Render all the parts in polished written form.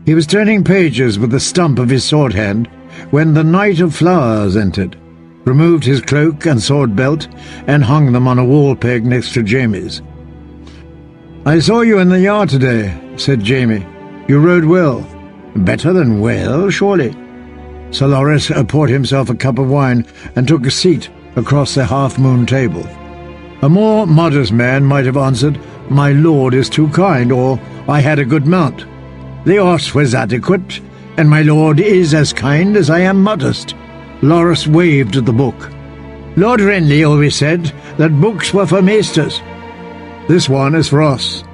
He was turning pages with the stump of his sword hand when the Knight of Flowers entered, removed his cloak and sword belt, and hung them on a wall peg next to Jaime's. "I saw you in the yard today," said Jaime. "You rode well." "Better than well, surely." Sir Loras poured himself a cup of wine and took a seat across the half-moon table. A more modest man might have answered, "My lord is too kind," or "I had a good mount." The horse was adequate, and my lord is as kind as I am modest. Loras waved at the book. "Lord Renly always said that books were for maesters. This one is for us.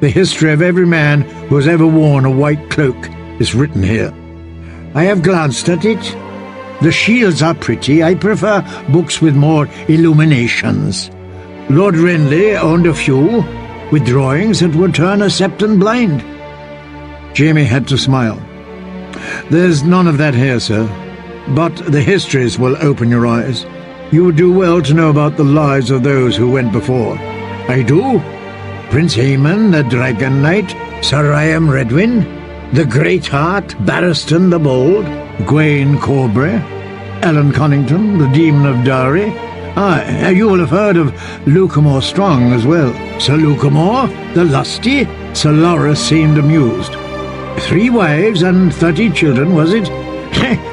The history of every man who has ever worn a white cloak is written here." I have glanced at it. The shields are pretty. I prefer books with more illuminations. Lord Renly owned a few, with drawings that would turn a Septon blind. Jaime had to smile. "There's none of that here, sir. But the histories will open your eyes. You would do well to know about the lives of those who went before." "I do. Prince Aemon, the Dragon Knight, Sir Iam Redwyn, the Greatheart, Barristan the Bold, Gawain Corbray, Alan Connington, the Demon of Dowry. You will have heard of Lucamore Strong as well." "Sir Lucamore, the Lusty?" Sir Loras seemed amused. 3 wives and 30 children, was it?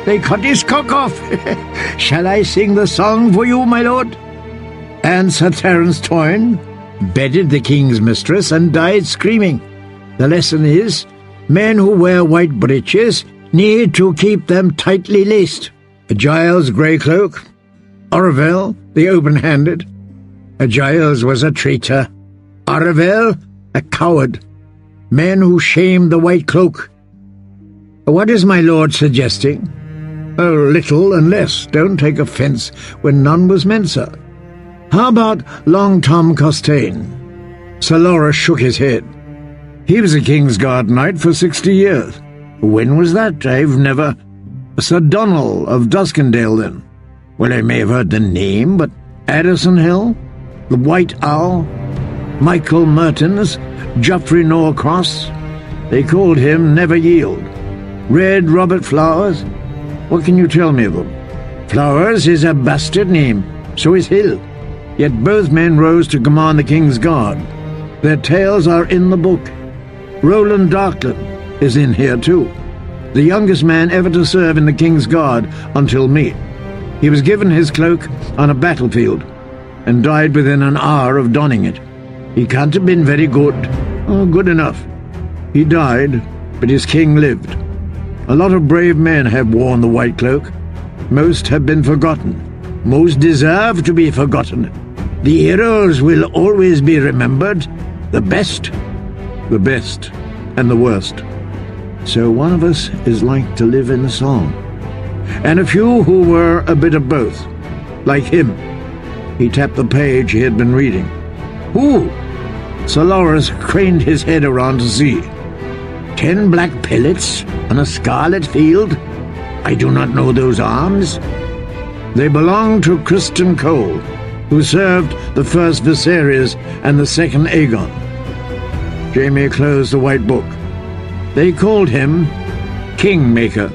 They cut his cock off. Shall I sing the song for you, my lord? "And Sir Terence Toyne bedded the king's mistress and died screaming. The lesson is, men who wear white breeches need to keep them tightly laced. Giles Greycloak, Orville the open-handed. Giles was a traitor. Orville, a coward. Men who shamed the white cloak. What is my lord suggesting?" "Oh, little and less. Don't take offence when none was meant, sir." "How about Long Tom Costain?" Sir Loras shook his head. "He was a Kingsguard knight for 60 years. "When was that? I've never—" "Sir Donald of Duskendale, then." "Well, I may have heard the name, but—" "Addison Hill, the White Owl, Michael Mertens, Geoffrey Norcross. They called him Never Yield. Red Robert Flowers. What can you tell me of them?" "Flowers is a bastard name, so is Hill. Yet both men rose to command the King's Guard. Their tales are in the book. Roland Darkland is in here too, the youngest man ever to serve in the King's Guard until me. He was given his cloak on a battlefield and died within an hour of donning it. He can't have been very good. Oh, good enough. He died, but his king lived. A lot of brave men have worn the white cloak. Most have been forgotten. Most deserve to be forgotten. The heroes will always be remembered. The best, and the worst. So one of us is like to live in the song. And a few who were a bit of both, like him." He tapped the page he had been reading. "Who?" Sir Loras craned his head around to see. 10 black pellets on a scarlet field? I do not know those arms." "They belong to Criston Cole, who served the first Viserys and the second Aegon." Jaime closed the white book. "They called him Kingmaker."